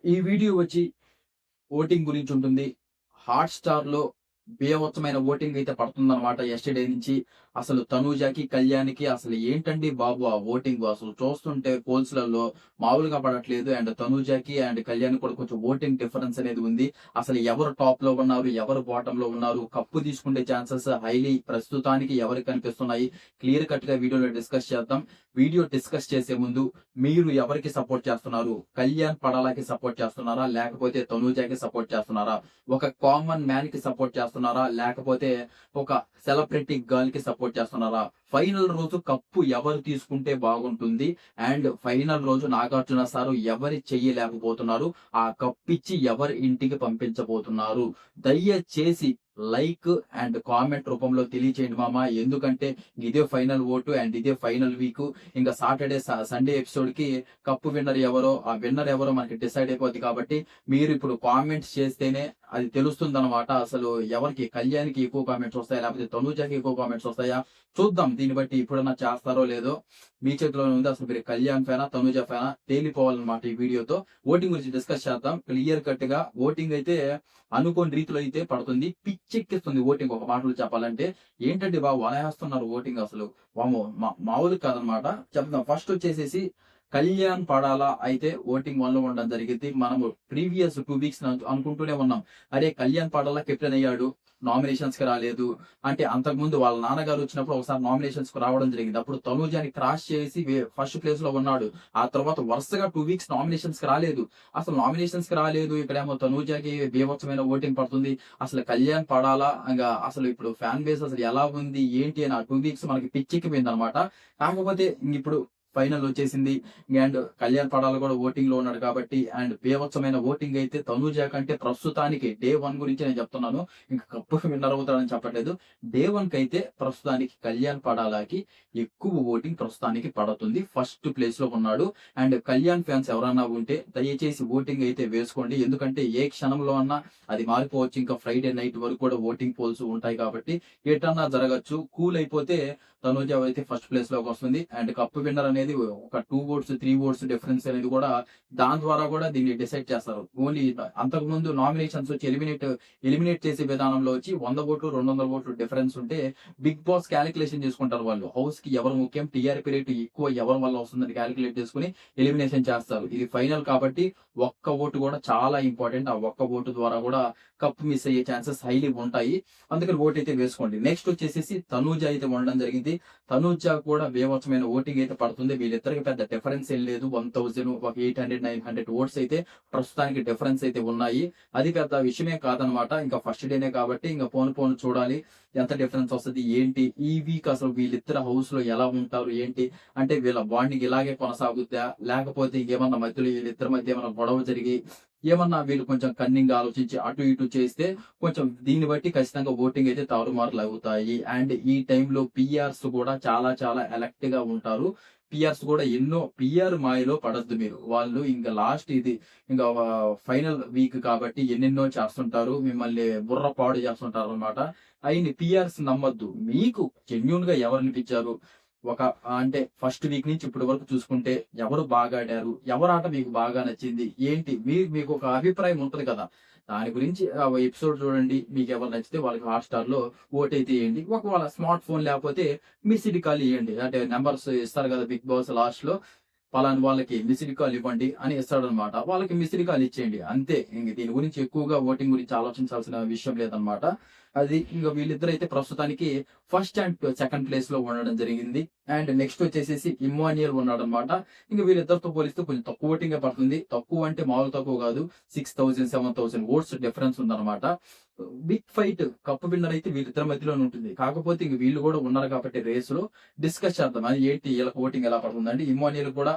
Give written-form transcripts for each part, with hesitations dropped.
ఈ వీడియో వచ్చి ఓటింగ్ గురించి ఉంటుంది. హాట్‌స్టార్‌లో బీభత్సమైన ఓటింగ్ అయితే పడుతుందన్నమాట యెస్టర్‌డే నుంచి. అసలు తనూజకి, కళ్యాణ్‌కి అసలు ఏంటండి బాబు ఆ ఓటింగు అసలు చూస్తుంటే పోల్స్‌లలో మామూలుగా పడట్లేదు. అండ్ తనూజకి అండ్ కళ్యాణ్‌కి కూడా కొంచెం ఓటింగ్ డిఫరెన్స్ అనేది ఉంది. అసలు ఎవరు టాప్‌లో ఉన్నారు? ఎవరు బాటమ్‌లో ఉన్నారు? కప్పు తీసుకునే ఛాన్సెస్ హైలీ ప్రస్తుతానికి ఎవరికి కనిపిస్తున్నాయి? క్లియర్ కట్‌గా వీడియోలో డిస్కస్ చేద్దాం. వీడియో డిస్కస్ చేసే ముందు మీరు ఎవరికి సపోర్ట్ చేస్తున్నారు? కళ్యాణ్ పడాలకి సపోర్ట్ చేస్తున్నారా? లేకపోతే తనూజకి సపోర్ట్ చేస్తున్నారా? ఒక కామన్ మ్యాన్‌కి సపోర్ట్ చేస్తున్నారా? లేకపోతే ఒక సెలబ్రిటీ గర్ల్‌కి సపోర్ట్ చేస్తున్నారా? ఫైనల్ రోజు కప్పు ఎవరు తీసుకుంటే బాగుంటుంది? అండ్ ఫైనల్ రోజు నాగార్జున సారు ఎవరి చెయ్యి లేకపోతున్నారు? ఆ కప్పిచ్చి ఎవరి ఇంటికి పంపించబోతున్నారు? దయచేసి లైక్ అండ్ కామెంట్ రూపంలో తెలియచేయండి మామ. ఎందుకంటే ఇదే ఫైనల్ ఓటు అండ్ ఇదే ఫైనల్ వీకు. ఇంకా సాటర్‌డే, సండే ఎపిసోడ్‌కి కప్ విన్నర్ ఎవరో, ఆ విన్నర్ ఎవరో మనకి డిసైడ్ అయిపోద్ది కాబట్టి మీరు ఇప్పుడు కామెంట్స్ చేస్తేనే అది తెలుస్తుందన్నమాట. అసలు ఎవరికి కళ్యాణ్‌కి ఎక్కువ కామెంట్స్ వస్తాయా? లేకపోతే తనూజకి ఎక్కువ కామెంట్స్ వస్తాయా? చూద్దాం. దీన్ని బట్టి ఇప్పుడన్నా చేస్తారో లేదో మీ చేతిలోనే ఉంది. అసలు మీరు కళ్యాణ్ ఫ్యానా? తనూజ ఫ్యానా? తేలిపోవాలన్నమాట ఈ వీడియోతో. ఓటింగ్ గురించి డిస్కస్ చేద్దాం. క్లియర్ కట్‌గా ఓటింగ్ అయితే అనుకోని రీతిలో అయితే పడుతుంది. పిచ్చెక్కిస్తుంది ఓటింగ్ ఒక మాటలో చెప్పాలంటే. ఏంటండి బాబు అలా ఓటింగ్ అసలు. వామ్మో! మామూలుగా కాదనమాట. చెప్దాం. ఫస్ట్ వచ్చేసేసి కళ్యాణ్ పడాలా అయితే ఓటింగ్ 1లో ఉండడం జరిగిద్ది. మనము ప్రీవియస్ 2 వీక్స్ అనుకుంటూనే ఉన్నాం. అరే! కళ్యాణ్ పడాలా కెప్టెన్ అయ్యాడు. నామినేషన్స్‌కి రాలేదు. అంటే అంతకుముందు వాళ్ళ నాన్నగారు వచ్చినప్పుడు ఒకసారి నామినేషన్స్‌కి రావడం జరిగింది. అప్పుడు తనూజని క్రాస్ చేసి ఫస్ట్ ప్లేస్‌లో ఉన్నాడు. ఆ తర్వాత వరుసగా 2 వీక్స్ నామినేషన్స్‌కి రాలేదు. అసలు నామినేషన్స్‌కి రాలేదు. ఇక్కడేమో తనూజకి బీభత్సమైన ఓటింగ్ పడుతుంది. అసలు కళ్యాణ్ పడాలా? అసలు ఇప్పుడు ఫ్యాన్ బేస్ అసలు ఎలా ఉంది? ఏంటి అని ఆ 2 వీక్స్ మనకి పిచ్చెక్కిపోయిందనమాట. కాకపోతే ఇంగిప్పుడు ఫైనల్ వచ్చేసింది. అండ్ కళ్యాణ్ పడాల కూడా ఓటింగ్‌లో ఉన్నాడు కాబట్టి అండ్ బీభత్సమైన ఓటింగ్ అయితే తనూజ కంటే ప్రస్తుతానికి డే 1 గురించి నేను చెప్తున్నాను. ఇంక కప్ విన్నర్ అవుతాడని చెప్పట్లేదు. డే 1 కైతే ప్రస్తుతానికి కళ్యాణ్ పడాలాకి ఎక్కువ ఓటింగ్ ప్రస్తుతానికి పడుతుంది. ఫస్ట్ ప్లేస్‌లో ఉన్నాడు. అండ్ కళ్యాణ్ ఫ్యాన్స్ ఎవరన్నా ఉంటే దయచేసి ఓటింగ్ అయితే వేసుకోండి. ఎందుకంటే ఏ క్షణంలో అన్నా అది మారిపోవచ్చు. ఇంకా ఫ్రైడే నైట్ వరకు కూడా ఓటింగ్ పోల్స్ ఉంటాయి కాబట్టి ఏటన్నా జరగొచ్చు. కూల్ అయిపోతే తనూజ అయితే ఫస్ట్ ప్లేస్‌లోకి వస్తుంది. అండ్ కప్ విన్నర్ అనేది ఒక 2 ఓట్స్, 3 ఓట్స్ డిఫరెన్స్ అనేది కూడా దాని ద్వారా కూడా దీన్ని డిసైడ్ చేస్తారు. ఓన్లీ అంతకుముందు నామినేషన్స్ వచ్చి ఎలిమినేట్ చేసే విధానంలో వచ్చి 100 ఓట్లు, 200 ఓట్లు డిఫరెన్స్ ఉంటే బిగ్ బాస్ కాలిక్యులేషన్ చేసుకుంటారు వాళ్ళు. హౌస్‌కి ఎవరు ముఖ్యం, టీఆర్‌పీ రేట్ ఎక్కువ ఎవరి వల్ల వస్తుందని కాలిక్యులేట్ చేసుకొని ఎలిమినేషన్ చేస్తారు. ఇది ఫైనల్ కాబట్టి ఒక్క ఓటు కూడా చాలా ఇంపార్టెంట్. ఆ ఒక్క ఓటు ద్వారా కూడా కప్ మిస్ అయ్యే ఛాన్సెస్ హైలీ ఉంటాయి. అందుకని ఓటైతే వేసుకోండి. నెక్స్ట్ వచ్చేసేసి తనూజ అయితే ఉండడం జరిగింది. తనూజ కూడా బీభత్సమైన ఓటింగ్ అయితే పడుతుంది. వీళ్ళిద్దరికి పెద్ద డిఫరెన్స్ ఏం లేదు. 1000 ఒక 800, 900 ఓట్స్ అయితే ప్రస్తుతానికి డిఫరెన్స్ అయితే ఉన్నాయి. అది పెద్ద విషయమే కాదనమాట. ఇంకా ఫస్ట్ డేనే కాబట్టి ఇంక పోను పోను చూడాలి. ఎంత డిఫరెన్స్ వస్తది? ఏంటి? ఈ వీక్ అసలు వీళ్ళిద్దరు హౌస్‌లో ఎలా ఉంటారు? ఏంటి? అంటే వీళ్ళ బాండింగ్ ఇలాగే కొనసాగుద్దా? లేకపోతే ఇంకేమన్నా మధ్యలో వీళ్ళిద్దరి మధ్య ఏమన్నా గొడవ జరిగి ఏమన్నా వీళ్ళు కొంచెం కన్నింగ్‌గా ఆలోచించి అటు ఇటు చేస్తే కొంచెం దీన్ని బట్టి ఖచ్చితంగా ఓటింగ్ అయితే తారుమారులవుతాయి. అండ్ ఈ టైంలో పీఆర్స్ కూడా చాలా చాలా అలర్ట్‌గా ఉంటారు. పీఆర్స్ కూడా ఎన్నో పీఆర్ మాయలో పడొద్దు మీరు. వాళ్ళు ఇంక లాస్ట్ ఇది ఇంక ఫైనల్ వీక్ కాబట్టి ఎన్నెన్నో చేస్తుంటారు. మిమ్మల్ని బుర్ర పాడు చేస్తుంటారనమాట. అయిన్ని పీఆర్స్ నమ్మొద్దు. మీకు జెన్యూన్‌గా ఎవరనిపించారు? ఒక అంటే ఫస్ట్ వీక్ నుంచి ఇప్పటి వరకు చూసుకుంటే ఎవరు బాగా ఆడారు? ఎవరి ఆట మీకు బాగా నచ్చింది? ఏంటి? మీకొక అభిప్రాయం ఉంటది కదా! దాని గురించి ఎపిసోడ్ చూడండి. మీకెవరు నచ్చితే వాళ్ళకి హాట్‌స్టార్‌లో ఓటైతే ఎయండి. ఒకవేళ స్మార్ట్ ఫోన్ లేకపోతే మిస్డ్ కాల్ ఇయ్యండి. అంటే నంబర్స్ ఇస్తారు కదా! బిగ్ బాస్ లాస్ట్‌లో. పలానా వాళ్ళకి మిస్డ్ కాల్ ఇవ్వండి అని ఇస్తాడనమాట. వాళ్ళకి మిస్డ్ కాల్ ఇచ్చేయండి. అంతే. ఇంక దీని గురించి ఎక్కువగా ఓటింగ్ గురించి ఆలోచించాల్సిన విషయం లేదనమాట. అది ఇంక వీళ్ళిద్దరైతే ప్రస్తుతానికి ఫస్ట్ అండ్ సెకండ్ ప్లేస్‌లో ఉండడం జరిగింది. అండ్ నెక్స్ట్ వచ్చేసేసి ఇమ్మాన్యుయల్ ఉన్నాడనమాట. ఇంక వీళ్ళిద్దరితో పోలిస్తే కొంచెం తక్కువ ఓటింగే పడుతుంది. తక్కువ అంటే మామూలు తక్కువ కాదు. 6000, 7000 ఓట్స్ డిఫరెన్స్ ఉందనమాట. బిగ్ ఫైట్ కప్ విన్నర్ అయితే వీళ్ళిద్దరి మధ్యలోనే ఉంటుంది. కాకపోతే ఇంక వీళ్ళు కూడా ఉన్నారు కాబట్టి రేస్‌లో డిస్కస్ చేద్దాం. అది ఏంటి ఈళ్ళకి ఓటింగ్ ఎలా పడుతుందంటే ఇమ్మాన్యుయల్ కూడా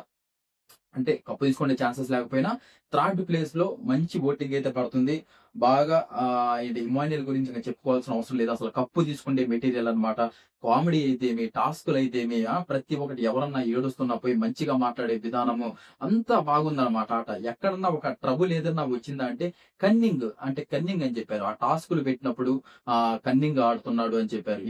అంటే కప్ తీసుకునే ఛాన్సెస్ లేకపోయినా థర్డ్ ప్లేస్‌లో మంచి ఓటింగ్ అయితే పడుతుంది. బాగా ఇది ఇమాన్యుయల్ గురించి ఇంక చెప్పుకోవాల్సిన అవసరం లేదు. అసలు కప్పు తీసుకుండే మెటీరియల్ అన్నమాట. కామెడీ అయితేమి, టాస్కులయితేమి ప్రతి ఒక్కటి ఎవరన్నా ఏడుస్తున్నా పోయి మంచిగా మాట్లాడే విధానము అంతా బాగుందన్నమాట ఆట. ఎక్కడన్నా ఒక ట్రబుల్ ఏదన్నా వచ్చిందా అంటే కన్నింగ్ అని చెప్పారు. ఆ టాస్కులు పెట్టినప్పుడు కన్నింగ్ ఆడుతున్నాడు అని చెప్పారు.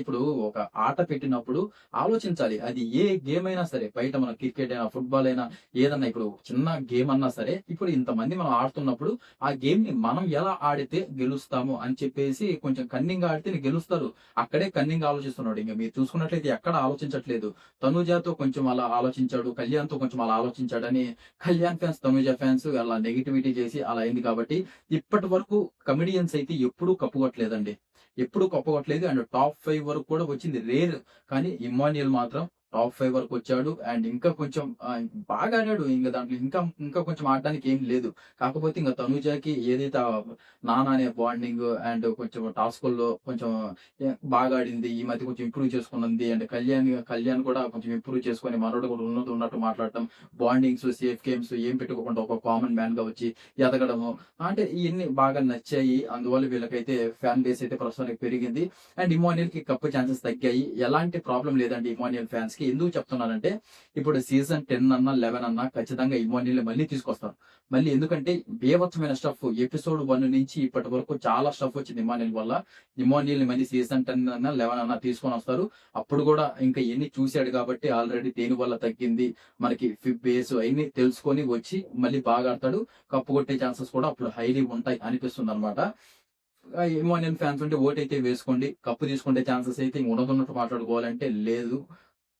ఇప్పుడు ఒక ఆట పెట్టినప్పుడు ఆలోచించాలి. అది ఏ గేమ్ అయినా సరే, బయట మన క్రికెట్ అయినా, ఫుట్‌బాల్ అయినా ఏదన్నా ఇప్పుడు చిన్న గేమ్ అన్నా సరే, ఇప్పుడు ఇంతమంది మనం ఆడుతున్నప్పుడు ఆ గేమ్‌ని మనం ఎలా ఆడితే గెలుస్తాము అని చెప్పేసి కొంచెం కన్నింగ్‌గా ఆడితే గెలుస్తారు. అక్కడే కన్నింగ్ ఆలోచిస్తున్నాడు. ఇంక మీరు చూసుకున్నట్లయితే ఎక్కడ ఆలోచించట్లేదు. తనూజతో కొంచెం అలా ఆలోచించాడు. కళ్యాణ్‌తో కొంచెం అలా ఆలోచించాడని కళ్యాణ్ ఫ్యాన్స్, తనూజ ఫ్యాన్స్ అలా నెగటివిటీ చేసి అలా అయింది కాబట్టి ఇప్పటి వరకు కమెడియన్స్ అయితే ఎప్పుడూ కప్పుకొట్టలేదండి. ఎప్పుడూ కప్పుకొట్టలేదు. అండ్ టాప్ 5 వరకు కూడా వచ్చింది రేర్. కానీ ఇమ్మాన్యుయల్ మాత్రం టాప్ 5 వరకు వచ్చాడు. అండ్ ఇంకా కొంచెం బాగా ఆడాడు. ఇంక దాంట్లో ఇంకా కొంచెం ఆడడానికి ఏం లేదు. కాకపోతే ఇంక తనూజకి ఏదైతే 'నాన్న' అనే బాండింగ్ అండ్ కొంచెం టాస్కుల్లో కొంచెం బాగా ఆడింది. ఈ మధ్య కొంచెం ఇంప్రూవ్ చేసుకున్నది. అండ్ కళ్యాణ్ కూడా కొంచెం ఇంప్రూవ్ చేసుకొని మనోడు కూడా ఉన్నది ఉన్నట్టు మాట్లాడటం. బాండింగ్స్, సేఫ్ గేమ్స్ ఏం పెట్టుకోకుండా ఒక కామన్ మ్యాన్‌గా వచ్చి ఎదగడము. అంటే ఇయన్నీ బాగా నచ్చాయి. అందువల్ల వీళ్ళకైతే ఫ్యాన్ బేస్ అయితే ప్రస్తుతానికి పెరిగింది. అండ్ ఇమ్మాన్యుయల్‌కి కప్ ఛాన్సెస్ తగ్గాయి. ఎలాంటి ప్రాబ్లమ్ లేదండి ఇమ్మాన్యుయల్ ఫ్యాన్స్‌కి. ఎందుకు చెప్తున్నానంటే ఇప్పుడు సీజన్ 10 అన్నా, 11 అన్నా ఖచ్చితంగా ఇమ్మాన్యుయల్‌ని మళ్ళీ తీసుకొస్తారు. మళ్ళీ ఎందుకంటే బీభత్సమైన స్టఫ్ ఎపిసోడ్ 1 నుంచి ఇప్పటి వరకు చాలా స్టఫ్ వచ్చింది ఇమ్మాన్యుయల్ వల్ల. ఇమ్మాన్యుయల్‌ని మళ్ళీ సీజన్ 10 అన్నా, 11 అన్నా తీసుకొనొస్తారు. అప్పుడు గూడా ఇంకా ఇయన్నీ చూసాడు కాబట్టి ఆల్రెడీ దేని వల్ల తగ్గింది, మనకి బేస్ అయన్నీ తెలుసుకొని వచ్చి మళ్ళీ బాగా ఆడతాడు. కప్పు కొట్టే ఛాన్సెస్ కూడా అప్పుడు హైలీ ఉంటాయి అనిపిస్తుందన్నమాట. ఇమ్మాన్యుయల్ ఫ్యాన్స్ ఉంటే ఓటైతే వేసుకోండి. కప్పు తీసుకునే ఛాన్సెస్ అయితే ఇంక ఉన్నదున్నట్టు మాట్లాడుకోవాలంటే లేదు.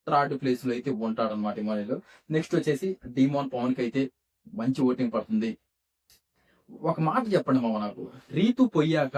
థర్డ్ ప్లేస్‌లో అయితే ఉంటాడన్నమాట ఇమ్మాన్యుయల్. నెక్స్ట్ వచ్చేసి డీమాన్ పవన్‌కైతే మంచి ఓటింగ్ పడుతుంది. ఒక మాట చెప్పండి మామ నాకు. 'రీతు' పొయ్యాక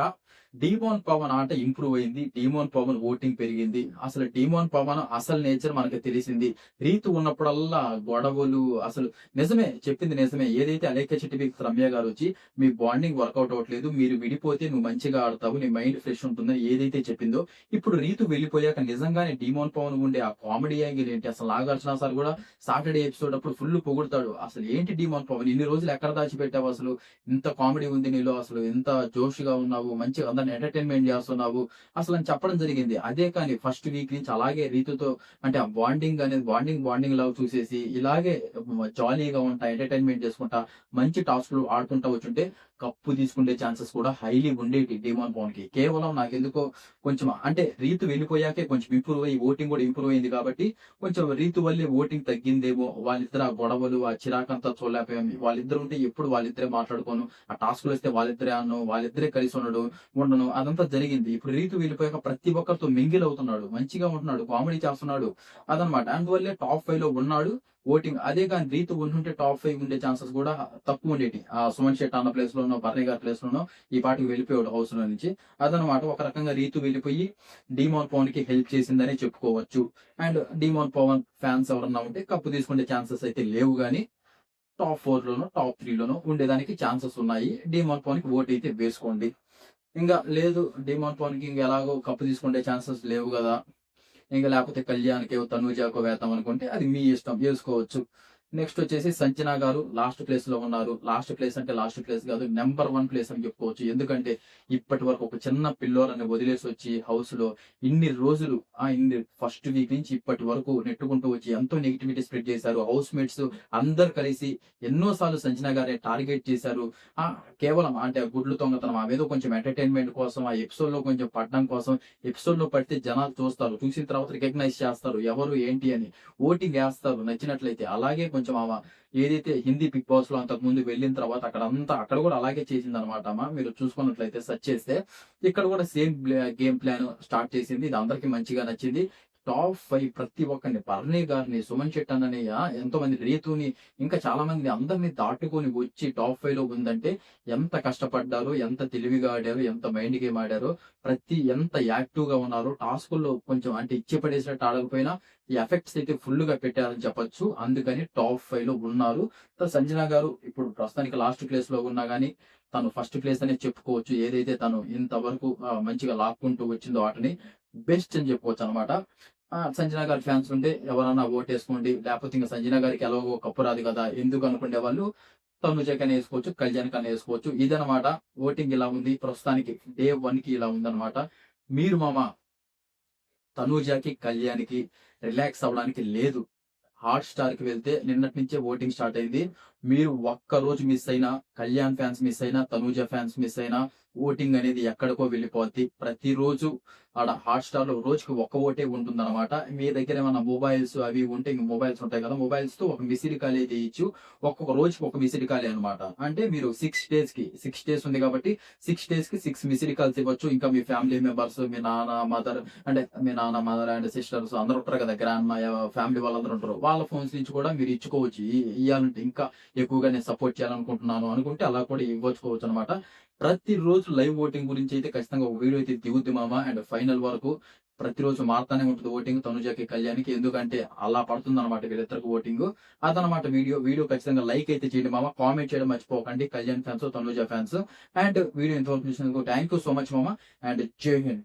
'డీమోన్ పవన్' ఆట ఇంప్రూవ్ అయింది. 'డీమోన్ పవన్' ఓటింగ్ పెరిగింది. అసలు 'డీమోన్ పవన్' అసలు నేచర్ మనకు తెలిసింది. 'రీతు' ఉన్నప్పుడల్లా గొడవలు అసలు నిజమే చెప్పింది నిజమే. ఏదైతే 'అలేఖ్య చిట్టి' రమ్య గారొచ్చి మీ బాండింగ్ వర్కౌట్ అవ్వట్లేదు. మీరు విడిపోతే నువ్వు మంచిగా ఆడతావు. నీ మైండ్ ఫ్రెష్ ఉంటుందని ఏదైతే చెప్పిందో ఇప్పుడు 'రీతు' వెళ్ళిపోయాక నిజంగానే 'డీమోన్ పవన్' ఉండే ఆ కామెడీ యాంగిల్ ఏంటి అసలు 'నాగార్జున' సార్ కూడా సాటర్‌డే ఎపిసోడ్ అప్పుడు ఫుల్ పొగుడుతాడు. అసలు ఏంటి 'డీమోన్ పవన్' ఇన్ని రోజులు ఎక్కడ దాచిపెట్టావు అసలు? ఇంత కామెడీ ఉంది నీలో అసలు ఎంత జోష్‌గా ఉన్నావు. మంచిగా అందరిని ఎంటర్‌టైన్‌మెంట్ చేస్తున్నావు. అసలని చెప్పడం జరిగింది. అదే కానీ ఫస్ట్ వీక్ నుంచి అలాగే రీతుతో అంటే ఆ బాండింగ్ అనేది బాండింగ్ లాగా చూసేసి ఇలాగే జాలీగా ఉంటా, ఎంటర్‌టైన్‌మెంట్ చేసుకుంటా, మంచి టాస్క్‌లు ఆడుకుంటా వచ్చుంటే కప్పు తీసుకునే ఛాన్సెస్ కూడా హైలీ ఉండేటి డీమాన్ పవన్‌కి. కేవలం నాకెందుకో కొంచెం అంటే రీతు వెళ్ళిపోయాకే కొంచెం ఇంప్రూవ్ అయ్యి ఓటింగ్ కూడా ఇంప్రూవ్ అయింది కాబట్టి కొంచెం రీతు వల్లే ఓటింగ్ తగ్గిందేమో. వాళ్ళిద్దరు ఆ గొడవలు, ఆ చిరాకంతా చూడలేకపోయాం. వాళ్ళిద్దరు ఉంటే ఎప్పుడు వాళ్ళిద్దరే మాట్లాడుకోను. ఆ టాస్క్‌లొస్తే వాళ్ళిద్దరే ఆడను. వాళ్ళిద్దరే కలిసి ఉండను. అదంతా జరిగింది. ఇప్పుడు రీతు వెళ్ళిపోయాక ప్రతి ఒక్కరితో మింగిల్ అవుతున్నాడు. మంచిగా ఉంటున్నాడు. కామెడీ చేస్తున్నాడు. అదనమాట. అందువల్లే టాప్ 5లో ఉన్నాడు. ఓటింగ్ అదే గాని రీతు ఉండుంటే టాప్ 5 ఉండే ఛాన్సెస్ కూడా తక్కువుండేటియి. సుమన్ శెట్టి అన్న ప్లేస్‌లోనో, భరణి గారి ప్లేస్‌లోనో ఈ పాటికి వెళ్ళిపోయాడు హౌస్‌లో నుంచి. అదనమాట. ఒక రకంగా రీతు వెళ్ళిపోయి డీమాన్ పవన్‌కి హెల్ప్ చేసిందనే చెప్పుకోవచ్చు. అండ్ డీమాన్ పవన్ ఫ్యాన్స్ ఎవరన్నా ఉంటే కప్పు తీసుకునే ఛాన్సెస్ అయితే లేవు గానీ టాప్ 4లోనో, టాప్ 3లోనో ఉండేదానికి ఛాన్సెస్ ఉన్నాయి. డీమాన్ పవన్‌కి ఓటైతే వేసుకోండి. లేదు డీమాన్ పవన్‌కి ఇంక ఎలాగో కప్ తీసుకునే ఛాన్సెస్ లేవు గదా! లేకపోతే కళ్యాణ్‌కో, తనూజకో వేద్దాం అనుకుంటే అది మీ ఇష్టం ఏసుకోవచ్చు. నెక్స్ట్ వచ్చేసి సంజన గారు లాస్ట్ ప్లేస్‌లో ఉన్నారు. లాస్ట్ ప్లేస్ అంటే లాస్ట్ ప్లేస్ గాదు. నంబర్ 1 ప్లేస్ అని చెప్పుకోవచ్చు. ఎందుకంటే ఇప్పటి వరకు ఒక చిన్న పిల్లోలని వదిలేసొచ్చి హౌస్‌లో ఇన్ని రోజులు ఇన్ని ఫస్ట్ వీక్ నుంచి ఇప్పటి వరకు నెట్టుకుంటూ వచ్చి ఎంతో నెగటివిటీ స్ప్రెడ్ చేశారు. హౌస్ మేట్స్ అందరూ కలిసి ఎన్నో సార్లు సంజన గారిని టార్గెట్ చేశారు. కేవలం అంటే గుడ్లు దొంగతనం అవేదో కొంచెం ఎంటర్‌టైన్‌మెంట్ కోసం ఆ ఎపిసోడ్‌లో కొంచెం పడడం కోసం ఎపిసోడ్‌లో పడితే జనాలు చూస్తారు. చూసిన తర్వాత రికగ్నైజ్ చేస్తారు. ఎవరు ఏంటి అని. ఓటింగ్ ఏస్తారు నచ్చినట్లయితే. అలాగే కొంచెం ఏదైతే హిందీ బిగ్ బాస్‌లో అంతకుముందు వెళ్ళిన తర్వాత అక్కడ కూడా అలాగే చేసిందనమాట మీరు చూసుకున్నట్లయితే సెర్చ్ చేస్తే. ఇక్కడ కూడా సేమ్ గేమ్ ప్లాన్ స్టార్ట్ చేసింది. ఇది అందరికి మంచిగా నచ్చింది. టాప్ 5 ప్రతి ఒక్కరిని 'భరణి' గారిని, 'సుమన్ శెట్టి' అన్నని ఎంతోమంది 'రీతుని' ఇంకా చాలా మంది అందరిని దాటుకొని వచ్చి టాప్ 5లో ఉందంటే ఎంత కష్టపడ్డారో, ఎంత తెలివిగా ఆడారో, ఎంత మైండ్ గేమ్ ఆడారో, ఎంత యాక్టివ్‌గా ఉన్నారో, టాస్కుల్లో కొంచెం అంటే ఇచ్చి పడేసినట్టు ఆడకపోయినా ఈ ఎఫెక్ట్స్ అయితే ఫుల్‌గా పెట్టారని చెప్పొచ్చు. అందుకని టాప్ 5లో ఉన్నారు. సంజన గారు ఇప్పుడు ప్రస్తుతానికి లాస్ట్ ప్లేస్‌లో ఉన్నా గాని తను ఫస్ట్ ప్లేస్ అనే చెప్పుకోవచ్చు. ఏదైతే తను ఇంతవరకు మంచిగా లాక్కుంటూ వచ్చిందో ఆటని బెస్ట్ అని చెప్పుకోవచ్చనమాట. సంజన గారి ఫ్యాన్స్ ఉంటే ఎవరన్నా ఓటేసుకోండి. లేకపోతే ఇంక సంజన గారికి ఎలాగో కప్పు రాదు కదా! ఎందుకు అనుకునేవాళ్ళు తనుజకని వేసుకోవచ్చు, కళ్యాణ్‌కని వేసుకోవచ్చు. ఇదనమాట ఓటింగ్ ఇలా ఉంది. ప్రస్తుతానికి డే 1కి ఇలా ఉందనమాట. మీరు మామ తనూజకి, కళ్యాణ్‌కి రిలాక్స్ అవ్వడానికి లేదు. హాట్‌స్టార్‌కి వెళ్తే నిన్నటి నుంచే ఓటింగ్ స్టార్ట్ అయింది. మీరు ఒక్క రోజు మిస్ అయినా, కళ్యాణ్ ఫ్యాన్స్ మిస్ అయినా, తనూజ ఫ్యాన్స్ మిస్ అయినా ఓటింగ్ అనేది ఎక్కడికో వెళ్ళిపోద్ది. ప్రతిరోజు ఆడ హాట్‌స్టార్‌లో రోజుకి ఒక్క ఓటే ఉంటుందన్నమాట. మీ దగ్గర ఏమన్నా మొబైల్స్ అవి ఉంటే ఇంక మొబైల్స్ ఉంటాయి కదా! మొబైల్స్‌తో ఒక మిస్డ్ కాల్ అయితే ఇయొచ్చు. ఒక్కొక్క రోజుకి ఒక మిస్డ్ కాలే అన్నమాట. అంటే మీరు 6 డేస్ ఉంది కాబట్టి 6 డేస్‌కి 6 మిస్డ్ కాల్స్ ఇవ్వచ్చు. ఇంకా మీ ఫ్యామిలీ మెంబర్స్, మీ నాన్న, మదర్ అంటే మీ నాన్న, మదర్ అండ్ సిస్టర్స్ అందరూ ఉంటారు కదా! గ్రాండ్ మా ఫ్యామిలీ వాళ్ళందరూ ఉంటారు. వాళ్ళ ఫోన్స్ నుంచి కూడా మీరు ఇచ్చుకోవచ్చు. ఇయ్యాలంటే ఇంకా ఎక్కువగా నేను సపోర్ట్ చేయాలనుకుంటున్నాను అనుకుంటే అలా కూడా ఇవ్వచ్చుకోవచ్చనమాట. ప్రతిరోజు లైవ్ ఓటింగ్ గురించి అయితే ఖచ్చితంగా ఒక వీడియో అయితే దిగుద్ది మామ. అండ్ ఫైనల్ వరకు ప్రతిరోజు మారుతానే ఉంటది ఓటింగ్ తనుజకి, కళ్యాణ్‌కి. ఎందుకంటే అలా పడుతుందనమాట వీళ్ళిద్దరికి ఓటింగు. అదనమాట వీడియో. వీడియో ఖచ్చితంగా లైక్ అయితే చేయండి మామ. కామెంట్ చేయడం మర్చిపోకండి. Kalyan fans, Tanuja fans. And video ఇంతవరకు చూసినందుకు థాంక్ యూ సో మచ్ మామ. అండ్ జై హింద్.